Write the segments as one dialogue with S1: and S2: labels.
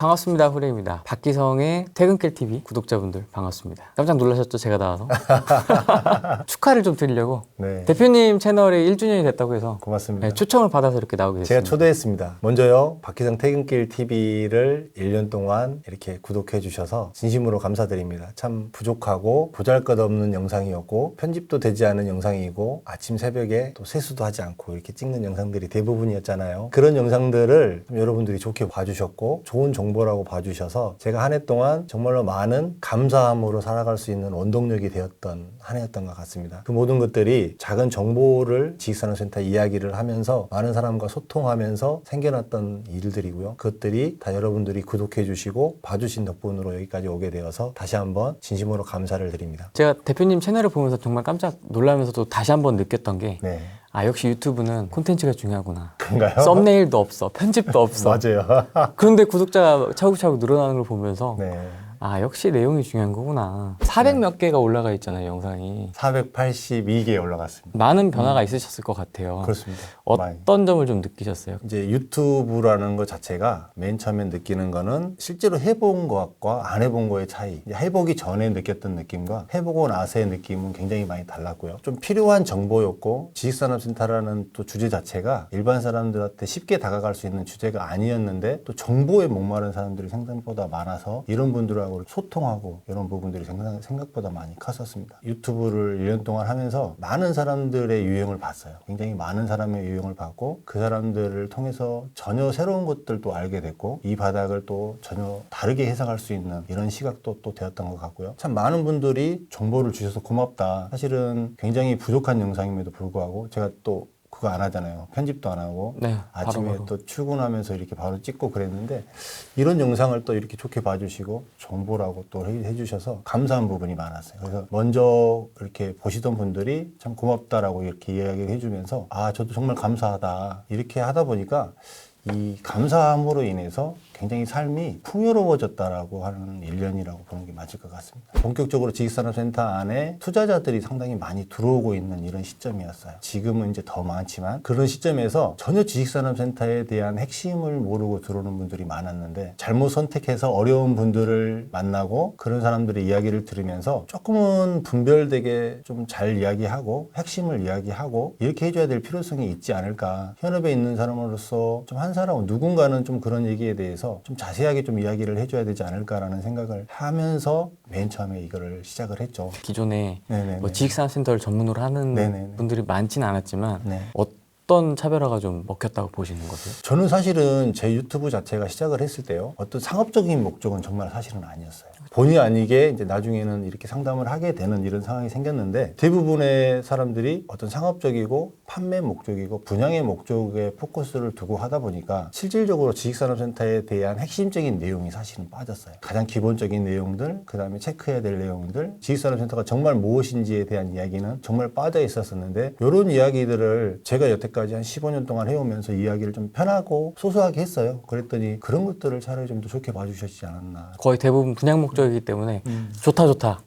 S1: 반갑습니다. 후레입니다. 박기성의 퇴근길 TV 구독자분들 반갑습니다. 깜짝 놀라셨죠? 제가 나와서 축하를 좀 드리려고
S2: 네.
S1: 대표님 채널이 1주년이 됐다고 해서
S2: 고맙습니다.
S1: 초청을 받아서 이렇게 나오게 됐습니다.
S2: 제가 초대했습니다. 먼저요, 박기성 퇴근길 TV를 1년 동안 이렇게 구독해 주셔서 진심으로 감사드립니다. 참 부족하고 보잘것없는 영상이었고 편집도 되지 않은 영상이고 아침 새벽에 또 세수도 하지 않고 이렇게 찍는 영상들이 대부분이었잖아요. 그런 영상들을 좀 여러분들이 좋게 봐주셨고 좋은 정보라고 봐주셔서 제가 한 해 동안 정말로 많은 감사함으로 살아갈 수 있는 원동력이 되었던 한 해였던 것 같습니다. 그 모든 것들이 작은 정보를 지식산업센터 이야기를 하면서 많은 사람과 소통하면서 생겨났던 일들이고요. 그것들이 다 여러분들이 구독해 주시고 봐주신 덕분으로 여기까지 오게 되어서 다시 한번 진심으로 감사를 드립니다.
S1: 제가 대표님 채널을 보면서 정말 깜짝 놀라면서도 다시 한번 느꼈던 게
S2: 네.
S1: 역시 유튜브는 콘텐츠가 중요하구나.
S2: 그런가요?
S1: 썸네일도 없어. 편집도 없어.
S2: 맞아요.
S1: 그런데 구독자가 차곡차곡 늘어나는 걸 보면서
S2: 네.
S1: 역시 내용이 중요한 거구나. 400 몇 개가 올라가 있잖아요, 영상이.
S2: 482개 올라갔습니다.
S1: 많은 변화가 있으셨을 것 같아요.
S2: 그렇습니다.
S1: 어떤 점을 좀 느끼셨어요?
S2: 이제 유튜브라는 것 자체가 맨 처음에 느끼는 거는 실제로 해본 것과 안 해본 거의 차이. 이제 해보기 전에 느꼈던 느낌과 해보고 나서의 느낌은 굉장히 많이 달랐고요. 좀 필요한 정보였고 지식산업센터라는 또 주제 자체가 일반 사람들한테 쉽게 다가갈 수 있는 주제가 아니었는데 또 정보에 목마른 사람들이 생각보다 많아서 이런 분들하고 소통하고 이런 부분들이 생각보다 많이 컸었습니다. 유튜브를 1년 동안 하면서 많은 사람들의 유형을 봤어요. 굉장히 많은 사람의 유형을 봤고 그 사람들을 통해서 전혀 새로운 것들도 알게 됐고 이 바닥을 또 전혀 다르게 해석할 수 있는 이런 시각도 또 되었던 것 같고요. 참 많은 분들이 정보를 주셔서 고맙다. 사실은 굉장히 부족한 영상임에도 불구하고 제가 또 그거 안 하잖아요. 편집도 안 하고
S1: 네,
S2: 아침에
S1: 바로.
S2: 또 출근하면서 이렇게 바로 찍고 그랬는데 이런 영상을 또 이렇게 좋게 봐주시고 정보라고 또 해주셔서 감사한 부분이 많았어요. 그래서 먼저 이렇게 보시던 분들이 참 고맙다라고 이렇게 이야기를 해주면서 저도 정말 감사하다 이렇게 하다 보니까 이 감사함으로 인해서 굉장히 삶이 풍요로워졌다라고 하는 1년이라고 보는 게 맞을 것 같습니다. 본격적으로 지식산업센터 안에 투자자들이 상당히 많이 들어오고 있는 이런 시점이었어요. 지금은 이제 더 많지만 그런 시점에서 전혀 지식산업센터에 대한 핵심을 모르고 들어오는 분들이 많았는데 잘못 선택해서 어려운 분들을 만나고 그런 사람들의 이야기를 들으면서 조금은 분별되게 좀 잘 이야기하고 핵심을 이야기하고 이렇게 해줘야 될 필요성이 있지 않을까. 현업에 있는 사람으로서 좀 한 사람 누군가는 좀 그런 얘기에 대해서 좀 자세하게 좀 이야기를 해줘야 되지 않을까라는 생각을 하면서 맨 처음에 이거를 시작을 했죠.
S1: 기존에
S2: 네네네.
S1: 지식산업센터를 전문으로 하는
S2: 네네네.
S1: 분들이 많지는 않았지만
S2: 네.
S1: 어떤 차별화가 좀 먹혔다고 보시는 거세요?
S2: 저는 사실은 제 유튜브 자체가 시작을 했을 때요. 어떤 상업적인 목적은 정말 사실은 아니었어요. 본의 아니게 이제 나중에는 이렇게 상담을 하게 되는 이런 상황이 생겼는데 대부분의 사람들이 어떤 상업적이고 판매 목적이고 분양의 목적에 포커스를 두고 하다 보니까 실질적으로 지식산업센터에 대한 핵심적인 내용이 사실은 빠졌어요. 가장 기본적인 내용들, 그 다음에 체크해야 될 내용들, 지식산업센터가 정말 무엇인지에 대한 이야기는 정말 빠져 있었었는데 이런 이야기들을 제가 여태까지 한 15년 동안 해오면서 이야기를 좀 편하고 소소하게 했어요. 그랬더니 그런 것들을 차라리 좀 더 좋게 봐주셨지 않았나.
S1: 거의 대부분 분양 목적이기 때문에 좋다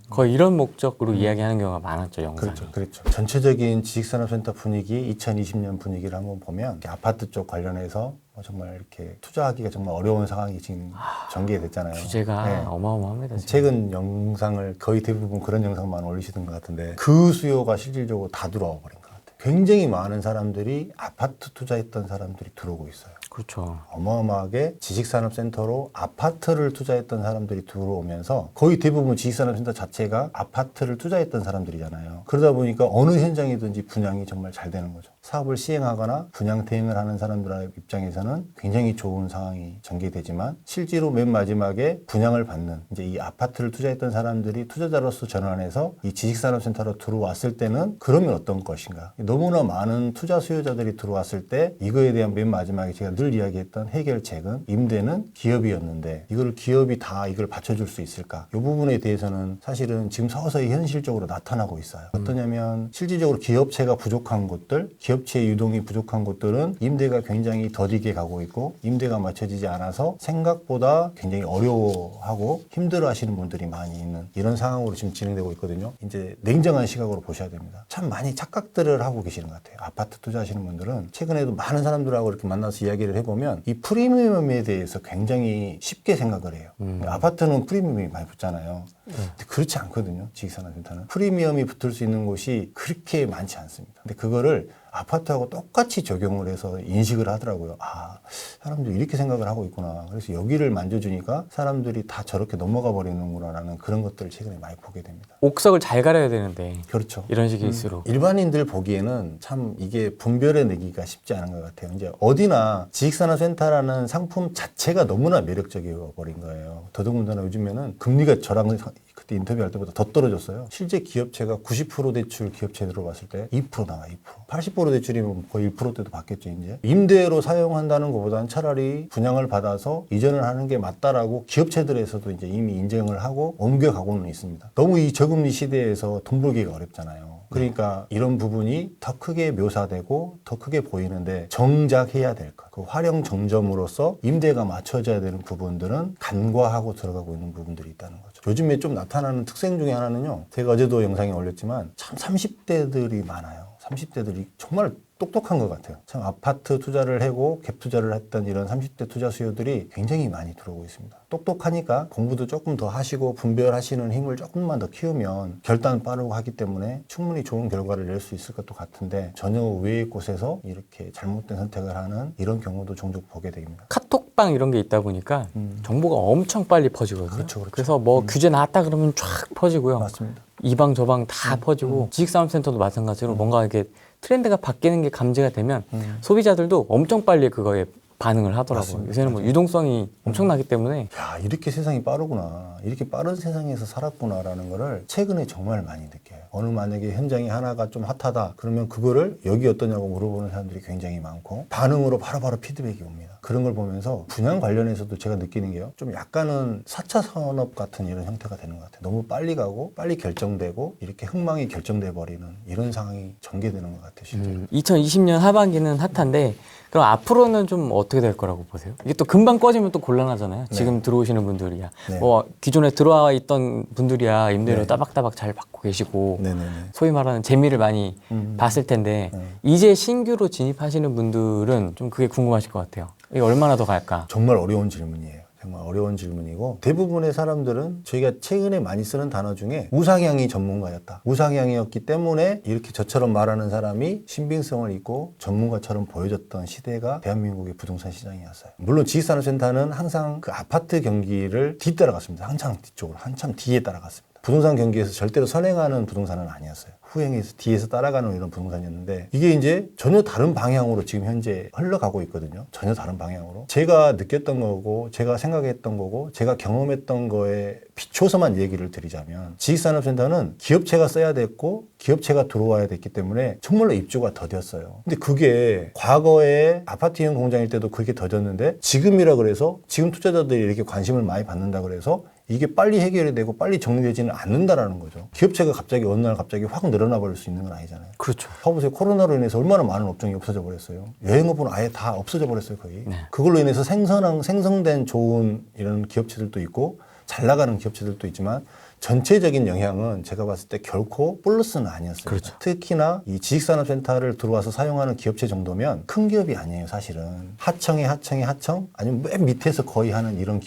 S1: 거의 이런 목적으로 이야기하는 경우가 많았죠, 영상이.
S2: 그렇죠. 전체적인 지식산업센터 분위기, 2020년 분위기를 한번 보면 아파트 쪽 관련해서 정말 이렇게 투자하기가 정말 어려운 상황이 지금 전개됐잖아요.
S1: 규제가
S2: 네.
S1: 어마어마합니다. 지금.
S2: 최근 영상을 거의 대부분 그런 영상만 올리시던 것 같은데 그 수요가 실질적으로 다 들어와 버린 것 같아요. 굉장히 많은 사람들이 아파트 투자했던 사람들이 들어오고 있어요.
S1: 그렇죠.
S2: 어마어마하게 지식산업센터로 아파트를 투자했던 사람들이 들어오면서 거의 대부분 지식산업센터 자체가 아파트를 투자했던 사람들이잖아요. 그러다 보니까 어느 현장이든지 분양이 정말 잘 되는 거죠. 사업을 시행하거나 분양 대행을 하는 사람들 입장에서는 굉장히 좋은 상황이 전개되지만 실제로 맨 마지막에 분양을 받는 이제 이 아파트를 투자했던 사람들이 투자자로서 전환해서 이 지식산업센터로 들어왔을 때는 그러면 어떤 것인가. 너무나 많은 투자 수요자들이 들어왔을 때 이거에 대한 맨 마지막에 제가 늘 이야기했던 해결책은 임대는 기업이었는데 이걸 기업이 다 이걸 받쳐줄 수 있을까? 이 부분에 대해서는 사실은 지금 서서히 현실적으로 나타나고 있어요. 어떠냐면 실질적으로 기업체가 부족한 곳들, 기업 기업체 유동이 부족한 곳들은 임대가 굉장히 더디게 가고 있고 임대가 맞춰지지 않아서 생각보다 굉장히 어려워하고 힘들어하시는 분들이 많이 있는 이런 상황으로 지금 진행되고 있거든요. 이제 냉정한 시각으로 보셔야 됩니다. 참 많이 착각들을 하고 계시는 것 같아요. 아파트 투자하시는 분들은 최근에도 많은 사람들하고 이렇게 만나서 이야기를 해보면 이 프리미엄에 대해서 굉장히 쉽게 생각을 해요. 아파트는 프리미엄이 많이 붙잖아요. 근데 그렇지 않거든요. 지식산업센터는 프리미엄이 붙을 수 있는 곳이 그렇게 많지 않습니다. 근데 그거를 아파트하고 똑같이 적용을 해서 인식을 하더라고요. 아, 사람들이 이렇게 생각을 하고 있구나. 그래서 여기를 만져주니까 사람들이 다 저렇게 넘어가 버리는구나라는 그런 것들을 최근에 많이 보게 됩니다.
S1: 옥석을 잘 가려야 되는데
S2: 그렇죠.
S1: 이런 식일수록
S2: 일반인들 보기에는 참 이게 분별해 내기가 쉽지 않은 것 같아요. 이제 어디나 지식산업센터라는 상품 자체가 너무나 매력적이어 버린 거예요. 더더군다나 요즘에는 금리가 저랑 그때 인터뷰할 때보다 더 떨어졌어요. 실제 기업체가 90% 대출 기업체 들어봤을 때 2% 나와, 2%. 80% 대출이면 거의 1%대도 받겠죠, 이제. 임대로 사용한다는 것보다는 차라리 분양을 받아서 이전을 하는 게 맞다라고 기업체들에서도 이제 이미 인정을 하고 옮겨가고는 있습니다. 너무 이 저금리 시대에서 돈 벌기가 어렵잖아요. 그러니까 이런 부분이 더 크게 묘사되고 더 크게 보이는데 정작 해야 될 것. 그 활용 정점으로서 임대가 맞춰져야 되는 부분들은 간과하고 들어가고 있는 부분들이 있다는 거죠. 요즘에 좀 나타나는 특성 중에 하나는요. 제가 어제도 영상에 올렸지만 참 30대들이 많아요. 30대들이 정말 똑똑한 것 같아요. 참 아파트 투자를 하고 갭 투자를 했던 이런 30대 투자 수요들이 굉장히 많이 들어오고 있습니다. 똑똑하니까 공부도 조금 더 하시고 분별하시는 힘을 조금만 더 키우면 결단 빠르고 하기 때문에 충분히 좋은 결과를 낼 수 있을 것도 같은데 전혀 의외의 곳에서 이렇게 잘못된 선택을 하는 이런 경우도 종종 보게 됩니다.
S1: 카톡방 이런 게 있다 보니까 정보가 엄청 빨리 퍼지거든요.
S2: 그렇죠, 그렇죠.
S1: 그래서 뭐 규제 나왔다 그러면 쫙 퍼지고요.
S2: 맞습니다.
S1: 이 방 저 방 다 퍼지고 지식산업센터도 마찬가지로 뭔가 이렇게 트렌드가 바뀌는 게 감지가 되면 소비자들도 엄청 빨리 그거에 반응을 하더라고요.
S2: 맞습니다.
S1: 요새는 뭐 유동성이 엄청나기 때문에
S2: 야, 이렇게 세상이 빠르구나. 이렇게 빠른 세상에서 살았구나라는 거를 최근에 정말 많이 느껴요. 어느 만약에 현장이 하나가 좀 핫하다. 그러면 그거를 여기 어떠냐고 물어보는 사람들이 굉장히 많고 반응으로 바로바로 피드백이 옵니다. 그런 걸 보면서 분양 관련해서도 제가 느끼는 게요. 좀 약간은 4차 산업 같은 이런 형태가 되는 것 같아요. 너무 빨리 가고 빨리 결정되고 이렇게 흥망이 결정돼 버리는 이런 상황이 전개되는 것 같아요. 실제로.
S1: 2020년 하반기는 핫한데 그럼 앞으로는 좀 어떻게 될 거라고 보세요? 이게 또 금방 꺼지면 또 곤란하잖아요.
S2: 네.
S1: 지금 들어오시는 분들이야.
S2: 네.
S1: 뭐 기존에 들어와 있던 분들이야 임대료
S2: 네.
S1: 따박따박 잘 받고 계시고
S2: 네네네.
S1: 소위 말하는 재미를 많이 봤을 텐데 이제 신규로 진입하시는 분들은 좀 그게 궁금하실 것 같아요. 이게 얼마나 더 갈까?
S2: 정말 어려운 질문이에요. 정말 어려운 질문이고 대부분의 사람들은 저희가 최근에 많이 쓰는 단어 중에 우상향이 전문가였다. 우상향이었기 때문에 이렇게 저처럼 말하는 사람이 신빙성을 있고 전문가처럼 보여줬던 시대가 대한민국의 부동산 시장이었어요. 물론 지식산업센터는 항상 그 아파트 경기를 뒤따라갔습니다. 한참 뒤쪽으로, 한참 뒤에 따라갔습니다. 부동산 경기에서 절대로 선행하는 부동산은 아니었어요. 후행해서 뒤에서 따라가는 이런 부동산이었는데 이게 이제 전혀 다른 방향으로 지금 현재 흘러가고 있거든요. 전혀 다른 방향으로. 제가 느꼈던 거고 제가 생각했던 거고 제가 경험했던 거에 비춰서만 얘기를 드리자면 지식산업센터는 기업체가 써야 됐고 기업체가 들어와야 됐기 때문에 정말로 입주가 더뎠어요. 근데 그게 과거에 아파트형 공장일 때도 그게 더뎠는데 지금이라 그래서 지금 투자자들이 이렇게 관심을 많이 받는다 그래서 이게 빨리 해결이 되고 빨리 정리되지는 않는다라는 거죠. 기업체가 갑자기 어느 날 갑자기 확 늘어나 버릴 수 있는 건 아니잖아요.
S1: 그렇죠.
S2: 봐보세요. 코로나로 인해서 얼마나 많은 업종이 없어져 버렸어요. 여행업은 아예 다 없어져 버렸어요, 거의.
S1: 네.
S2: 그걸로 인해서 생성된 좋은 이런 기업체들도 있고 잘 나가는 기업체들도 있지만 전체적인 영향은 제가 봤을 때 결코 플러스는 아니었어요.
S1: 그렇죠.
S2: 특히나 이 지식산업센터를 들어와서 사용하는 기업체 정도면 큰 기업이 아니에요, 사실은. 하청의 하청, 아니면 맨 밑에서 거의 하는 이런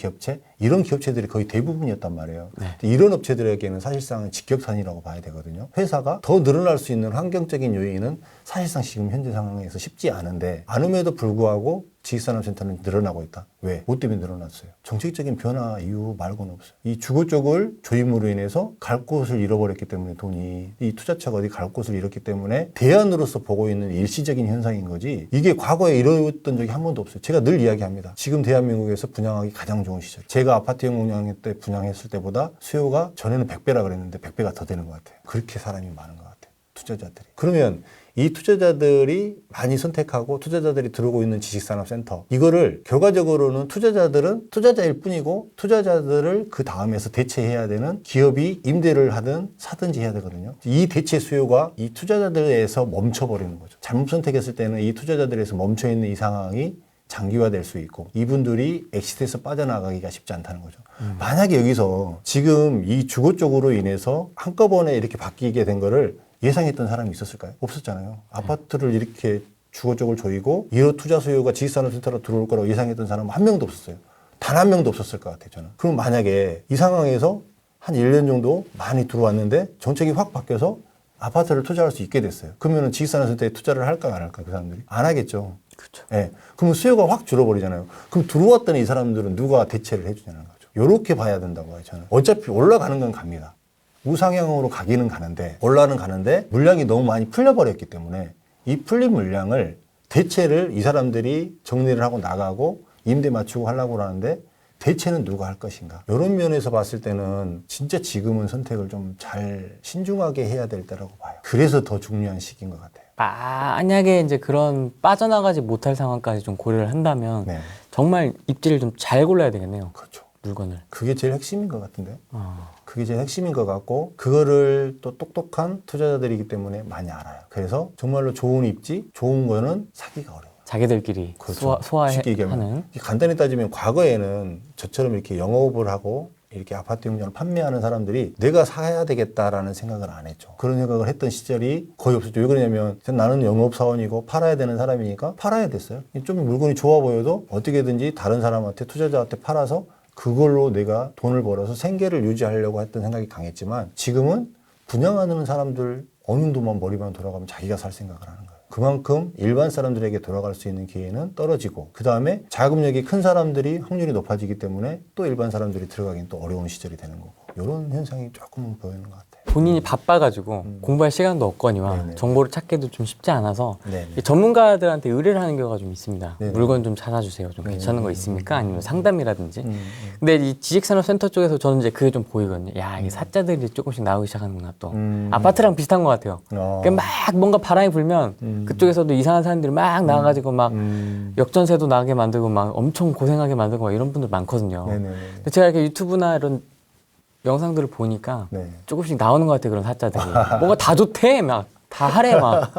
S2: 기업체들이 거의 대부분이었단 말이에요.
S1: 네.
S2: 이런 업체들에게는 사실상 직격탄이라고 봐야 되거든요. 회사가 더 늘어날 수 있는 환경적인 요인은 사실상 지금 현재 상황에서 쉽지 않음에도 불구하고 지식산업센터는 늘어나고 있다. 왜? 뭐 때문에 늘어났어요? 정책적인 변화 이유 말고는 없어요. 이 주거 쪽을 조임으로 인해서 갈 곳을 잃어버렸기 때문에 돈이 이 투자처가 어디 갈 곳을 잃었기 때문에 대안으로서 보고 있는 일시적인 현상인 거지 이게 과거에 이루어졌던 적이 한 번도 없어요. 제가 늘 이야기합니다. 지금 대한민국에서 분양하기 가장 좋은 시절. 제가 아파트형 공장 때 분양했을 때보다 수요가 전에는 100배라 그랬는데 100배가 더 되는 것 같아요. 그렇게 사람이 많은 것 같아요. 투자자들이. 그러면 이 투자자들이 많이 선택하고 투자자들이 들어오고 있는 지식산업센터, 이거를 결과적으로는 투자자들은 투자자일 뿐이고 투자자들을 그 다음에서 대체해야 되는 기업이 임대를 하든 사든지 해야 되거든요. 이 대체 수요가 이 투자자들에서 멈춰버리는 거죠. 잘못 선택했을 때는 이 투자자들에서 멈춰있는 이 상황이 장기화될 수 있고 이분들이 엑시트에서 빠져나가기가 쉽지 않다는 거죠. 만약에 여기서 지금 이 주거 쪽으로 인해서 한꺼번에 이렇게 바뀌게 된 거를 예상했던 사람이 있었을까요? 없었잖아요. 아파트를 이렇게 주거 쪽을 조이고 1호 투자 수요가 지식산업센터로 들어올 거라고 예상했던 사람은 한 명도 없었어요. 단 한 명도 없었을 것 같아요, 저는. 그럼 만약에 이 상황에서 한 1년 정도 많이 들어왔는데 정책이 확 바뀌어서 아파트를 투자할 수 있게 됐어요. 그러면은 지식산업센터에 투자를 할까 안 할까, 그 사람들이? 안 하겠죠.
S1: 그렇죠.
S2: 예. 그러면 수요가 확 줄어버리잖아요. 그럼 들어왔던 이 사람들은 누가 대체를 해주냐는 거죠. 요렇게 봐야 된다고 봐요, 저는. 어차피 올라가는 건 갑니다. 우상향으로 가기는 가는데, 올라는 가는데, 물량이 너무 많이 풀려버렸기 때문에, 이 풀린 물량을 대체를 이 사람들이 정리를 하고 나가고, 임대 맞추고 하려고 하는데, 대체는 누가 할 것인가. 이런 면에서 봤을 때는 진짜 지금은 선택을 좀 잘 신중하게 해야 될 때라고 봐요. 그래서 더 중요한 시기인 것 같아요.
S1: 만약에 이제 그런 빠져나가지 못할 상황까지 좀 고려를 한다면
S2: 네.
S1: 정말 입지를 좀 잘 골라야 되겠네요.
S2: 그렇죠.
S1: 물건을.
S2: 그게 제일 핵심인 것 같은데. 그게 제일 핵심인 것 같고, 그거를 또 똑똑한 투자자들이기 때문에 많이 알아요. 그래서 정말로 좋은 입지, 좋은 거는 사기가 어려워요.
S1: 자기들끼리
S2: 그렇죠.
S1: 소화하는.
S2: 쉽게 얘기하면. 간단히 따지면 과거에는 저처럼 이렇게 영업을 하고 이렇게 아파트 용량을 판매하는 사람들이 내가 사야 되겠다라는 생각을 안 했죠. 그런 생각을 했던 시절이 거의 없었죠. 왜 그러냐면 나는 영업사원이고 팔아야 되는 사람이니까 팔아야 됐어요. 좀 물건이 좋아 보여도 어떻게든지 다른 사람한테, 투자자한테 팔아서 그걸로 내가 돈을 벌어서 생계를 유지하려고 했던 생각이 강했지만, 지금은 분양하는 사람들 어느 정도만 머리만 돌아가면 자기가 살 생각을 하는 거예요. 그만큼 일반 사람들에게 돌아갈 수 있는 기회는 떨어지고, 그 다음에 자금력이 큰 사람들이 확률이 높아지기 때문에 또 일반 사람들이 들어가긴 또 어려운 시절이 되는 거고, 이런 현상이 조금은 보이는 것 같아요.
S1: 본인이 바빠가지고 공부할 시간도 없거니와
S2: 네네.
S1: 정보를 찾기도 좀 쉽지 않아서
S2: 네네.
S1: 이 전문가들한테 의뢰를 하는 경우가 좀 있습니다.
S2: 네네.
S1: 물건 좀 찾아주세요. 좀 괜찮은 거 있습니까? 아니면 상담이라든지.
S2: 네.
S1: 근데 이 지식산업센터 쪽에서 저는 이제 그게 좀 보이거든요. 야, 이게 사자들이 조금씩 나오기 시작하는구나 또. 아파트랑 비슷한 것 같아요. 그러니까 막 뭔가 바람이 불면 그쪽에서도 이상한 사람들이 막 나와가지고 막 역전세도 나게 만들고 막 엄청 고생하게 만들고 막 이런 분들 많거든요.
S2: 네네네.
S1: 근데 제가 이렇게 유튜브나 이런 영상들을 보니까
S2: 네.
S1: 조금씩 나오는 것 같아요, 그런 사자들이. 뭔가 다 좋대, 막. 다 하래, 막.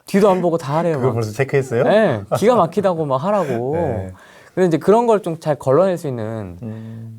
S1: 뒤도 안 보고 다 하래요.
S2: 그걸
S1: 막.
S2: 벌써 체크했어요?
S1: 네, 기가 막히다고 막 하라고.
S2: 네.
S1: 근데 이제 그런 걸 좀 잘 걸러낼 수 있는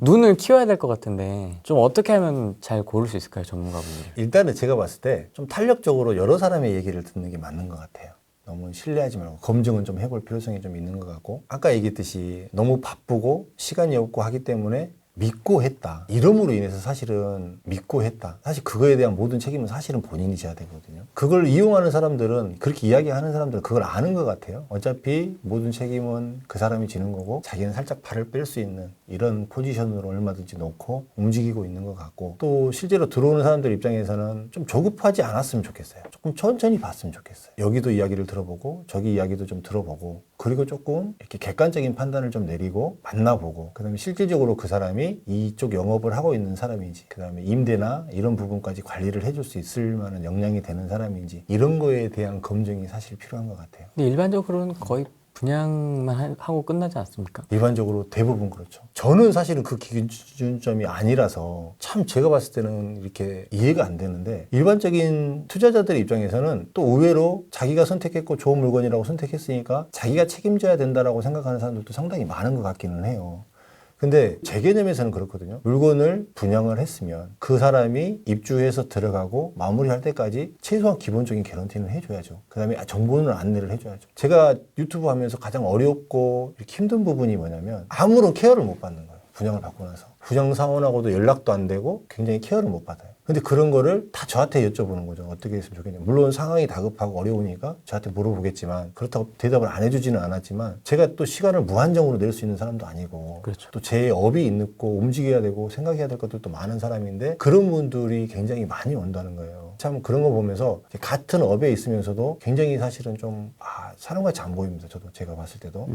S1: 눈을 키워야 될 것 같은데, 좀 어떻게 하면 잘 고를 수 있을까요, 전문가분들이?
S2: 일단은 제가 봤을 때 좀 탄력적으로 여러 사람의 얘기를 듣는 게 맞는 것 같아요. 너무 신뢰하지 말고 검증은 좀 해볼 필요성이 좀 있는 것 같고, 아까 얘기했듯이 너무 바쁘고 시간이 없고 하기 때문에 믿고 했다. 이름으로 인해서 사실은 믿고 했다. 사실 그거에 대한 모든 책임은 사실은 본인이 져야 되거든요. 그걸 이용하는 사람들은, 그렇게 이야기하는 사람들은 그걸 아는 것 같아요. 어차피 모든 책임은 그 사람이 지는 거고, 자기는 살짝 발을 뺄 수 있는 이런 포지션으로 얼마든지 놓고 움직이고 있는 것 같고, 또 실제로 들어오는 사람들 입장에서는 좀 조급하지 않았으면 좋겠어요. 조금 천천히 봤으면 좋겠어요. 여기도 이야기를 들어보고 저기 이야기도 좀 들어보고, 그리고 조금 이렇게 객관적인 판단을 좀 내리고 만나보고, 그 다음에 실질적으로 그 사람이 이쪽 영업을 하고 있는 사람인지, 그 다음에 임대나 이런 부분까지 관리를 해줄 수 있을 만한 역량이 되는 사람인지, 이런 거에 대한 검증이 사실 필요한 것 같아요.
S1: 근데 일반적으로는 거의 분양만 하고 끝나지 않습니까?
S2: 일반적으로 대부분 그렇죠. 저는 사실은 그 기준점이 아니라서 참 제가 봤을 때는 이렇게 이해가 안 되는데, 일반적인 투자자들 입장에서는 또 의외로 자기가 선택했고 좋은 물건이라고 선택했으니까 자기가 책임져야 된다라고 생각하는 사람들도 상당히 많은 것 같기는 해요. 근데 제 개념에서는 그렇거든요. 물건을 분양을 했으면 그 사람이 입주해서 들어가고 마무리할 때까지 최소한 기본적인 개런티는 해줘야죠. 그 다음에 정보는 안내를 해줘야죠. 제가 유튜브 하면서 가장 어렵고 이렇게 힘든 부분이 뭐냐면, 아무런 케어를 못 받는 거예요. 분양을 받고 나서. 분양사원하고도 연락도 안 되고 굉장히 케어를 못 받아요. 근데 그런 거를 다 저한테 여쭤보는 거죠. 어떻게 했으면 좋겠냐. 물론 상황이 다급하고 어려우니까 저한테 물어보겠지만, 그렇다고 대답을 안 해주지는 않았지만, 제가 또 시간을 무한정으로 낼 수 있는 사람도 아니고,
S1: 그렇죠.
S2: 또 제 업이 있고 움직여야 되고 생각해야 될 것도 또 많은 사람인데, 그런 분들이 굉장히 많이 온다는 거예요. 참 그런 거 보면서 같은 업에 있으면서도 굉장히 사실은 좀 사람같이 안 보입니다. 저도 제가 봤을 때도.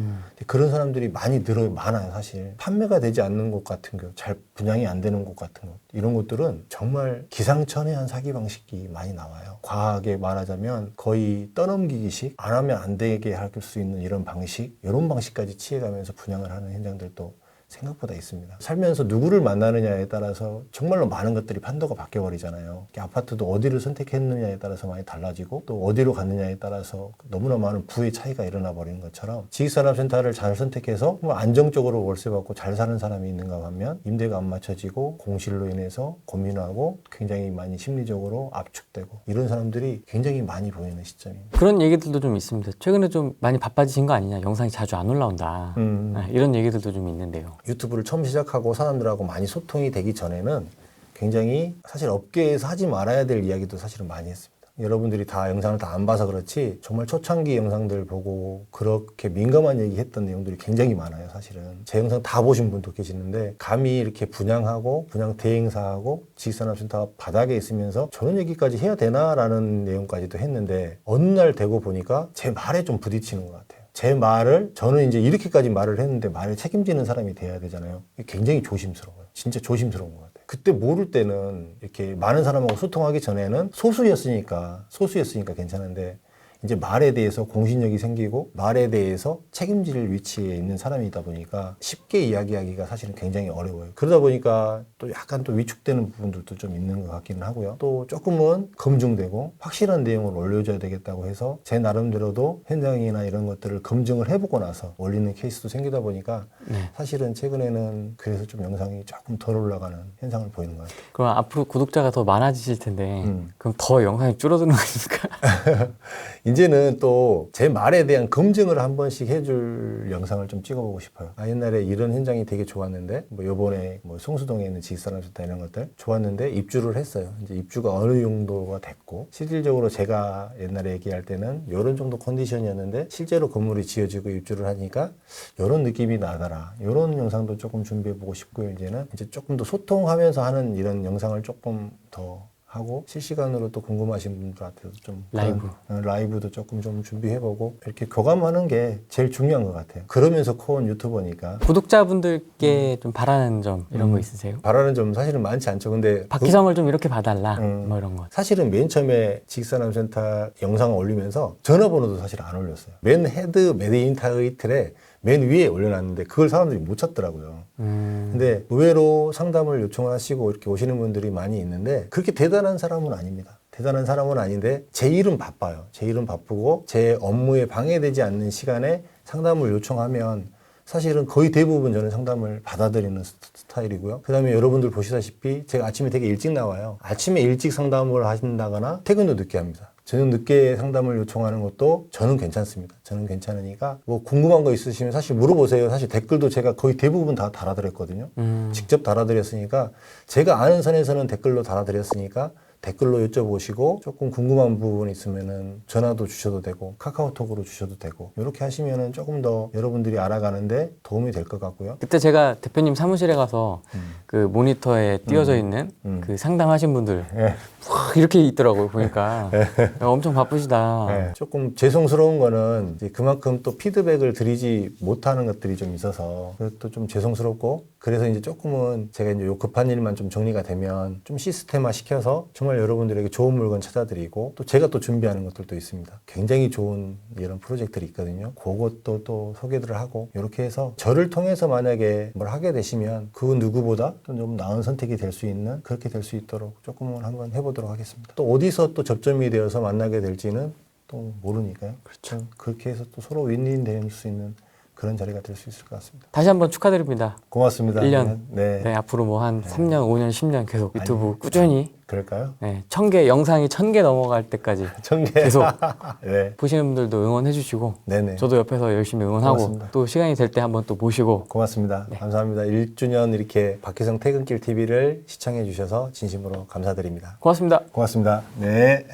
S2: 그런 사람들이 많아요. 사실 판매가 되지 않는 것 같은 거, 잘 분양이 안 되는 곳 같은 것, 이런 곳들은 정말 기상천외한 사기 방식이 많이 나와요. 과하게 말하자면 거의 떠넘기기식, 안 하면 안 되게 할 수 있는 이런 방식, 이런 방식까지 취해가면서 분양을 하는 현장들도 생각보다 있습니다. 살면서 누구를 만나느냐에 따라서 정말로 많은 것들이 판도가 바뀌어버리잖아요. 아파트도 어디를 선택했느냐에 따라서 많이 달라지고 또 어디로 갔느냐에 따라서 너무나 많은 부의 차이가 일어나 버리는 것처럼 지식산업센터를 잘 선택해서 뭐 안정적으로 월세 받고 잘 사는 사람이 있는가 하면 임대가 안 맞춰지고 공실로 인해서 고민하고 굉장히 많이 심리적으로 압축되고 이런 사람들이 굉장히 많이 보이는 시점입니다.
S1: 그런 얘기들도 좀 있습니다. 최근에 좀 많이 바빠지신 거 아니냐, 영상이 자주 안 올라온다, 이런 얘기들도 좀 있는데요.
S2: 유튜브를 처음 시작하고 사람들하고 많이 소통이 되기 전에는 굉장히 사실 업계에서 하지 말아야 될 이야기도 사실은 많이 했습니다. 여러분들이 다 영상을 다 안 봐서 그렇지 정말 초창기 영상들 보고 그렇게 민감한 얘기했던 내용들이 굉장히 많아요. 사실은 제 영상 다 보신 분도 계시는데 감히 이렇게 분양하고 분양 대행사하고 지식산업센터 바닥에 있으면서 저런 얘기까지 해야 되나라는 내용까지도 했는데 어느 날 되고 보니까 제 말에 좀 부딪히는 것 같아요. 제 말을 저는 이제 이렇게까지 말을 했는데 말을 책임지는 사람이 돼야 되잖아요. 굉장히 조심스러워요. 진짜 조심스러운 것 같아요. 그때 모를 때는 이렇게 많은 사람하고 소통하기 전에는 소수였으니까 괜찮은데 이제 말에 대해서 공신력이 생기고 말에 대해서 책임질 위치에 있는 사람이다 보니까 쉽게 이야기하기가 사실은 굉장히 어려워요. 그러다 보니까 또 약간 또 위축되는 부분들도 좀 있는 것 같기는 하고요. 또 조금은 검증되고 확실한 내용을 올려줘야 되겠다고 해서 제 나름대로도 현장이나 이런 것들을 검증을 해보고 나서 올리는 케이스도 생기다 보니까 사실은 최근에는 그래서 좀 영상이 조금 덜 올라가는 현상을 보이는 것 같아요.
S1: 그럼 앞으로 구독자가 더 많아지실 텐데 그럼 더 영상이 줄어드는 거 아닙니까?
S2: 이제는 또 제 말에 대한 검증을 한 번씩 해줄 영상을 좀 찍어보고 싶어요. 옛날에 이런 현장이 되게 좋았는데 뭐 요번에 뭐 성수동에 있는 지식산업센터 이런 것들 좋았는데 입주를 했어요. 이제 입주가 어느 정도가 됐고 실질적으로 제가 옛날에 얘기할 때는 이런 정도 컨디션이었는데 실제로 건물이 지어지고 입주를 하니까 이런 느낌이 나더라. 이런 영상도 조금 준비해보고 싶고요. 이제는 이제 조금 더 소통하면서 하는 이런 영상을 조금 더 하고 실시간으로 또 궁금하신 분들한테도 좀 라이브도 조금 좀 준비해보고 이렇게 교감하는 게 제일 중요한 것 같아요. 그러면서 코온 유튜버니까.
S1: 구독자분들께 좀 바라는 점 이런 거 있으세요?
S2: 바라는 점 사실은 많지 않죠. 근데
S1: 박희성을 좀 이렇게 봐달라 뭐 이런 거.
S2: 사실은 맨 처음에 지식산업센터 영상을 올리면서 전화번호도 사실 안 올렸어요. 맨 헤드 메인 타이틀에 맨 위에 올려놨는데 그걸 사람들이 못 찾더라고요. 근데 의외로 상담을 요청을 하시고 이렇게 오시는 분들이 많이 있는데 그렇게 대단한 사람은 아닙니다. 대단한 사람은 아닌데 제 일은 바빠요. 제 일은 바쁘고 제 업무에 방해되지 않는 시간에 상담을 요청하면 사실은 거의 대부분 저는 상담을 받아들이는 스타일이고요. 그 다음에 여러분들 보시다시피 제가 아침에 되게 일찍 나와요. 아침에 일찍 상담을 하신다거나 퇴근도 늦게 합니다. 저녁 늦게 상담을 요청하는 것도 저는 괜찮습니다. 저는 괜찮으니까 뭐 궁금한 거 있으시면 사실 물어보세요. 사실 댓글도 제가 거의 대부분 다 달아드렸거든요. 직접 달아드렸으니까 제가 아는 선에서는 댓글로 달아드렸으니까 댓글로 여쭤보시고 조금 궁금한 부분 있으면은 전화도 주셔도 되고 카카오톡으로 주셔도 되고 이렇게 하시면은 조금 더 여러분들이 알아가는데 도움이 될 것 같고요.
S1: 그때 제가 대표님 사무실에 가서 그 모니터에 띄어져 있는 그 상담하신 분들 이렇게 있더라고요. 보니까 엄청 바쁘시다.
S2: 조금 죄송스러운 거는 이제 그만큼 또 피드백을 드리지 못하는 것들이 좀 있어서 그것도 좀 죄송스럽고 그래서 이제 조금은 제가 이제 요 급한 일만 좀 정리가 되면 좀 시스템화 시켜서 정말 여러분들에게 좋은 물건 찾아드리고 또 제가 또 준비하는 것들도 있습니다. 굉장히 좋은 이런 프로젝트들이 있거든요. 그것도 또 소개들을 하고 이렇게 해서 저를 통해서 만약에 뭘 하게 되시면 그 누구보다 좀 나은 선택이 될 수 있는 그렇게 될 수 있도록 조금은 한번 해보도록 하겠습니다. 또 어디서 또 접점이 되어서 만나게 될지는 또 모르니까요. 그렇죠. 그렇게 해서 또 서로 윈윈 될 수 있는 그런 자리가 될 수 있을 것 같습니다.
S1: 다시 한번 축하드립니다.
S2: 고맙습니다.
S1: 1년.
S2: 네.
S1: 네, 앞으로 뭐 한 3년, 5년, 10년 계속 유튜브 꾸준히.
S2: 그럴까요?
S1: 네, 1000개, 영상이 1000개 넘어갈 때까지
S2: 1000개.
S1: 계속
S2: 네.
S1: 보시는 분들도 응원해 주시고
S2: 네네.
S1: 저도 옆에서 열심히 응원하고
S2: 고맙습니다.
S1: 또 시간이 될 때 한번 또 모시고
S2: 고맙습니다. 감사합니다. 1주년 이렇게 박희성 퇴근길 TV를 시청해 주셔서 진심으로 감사드립니다.
S1: 고맙습니다.
S2: 고맙습니다. 네.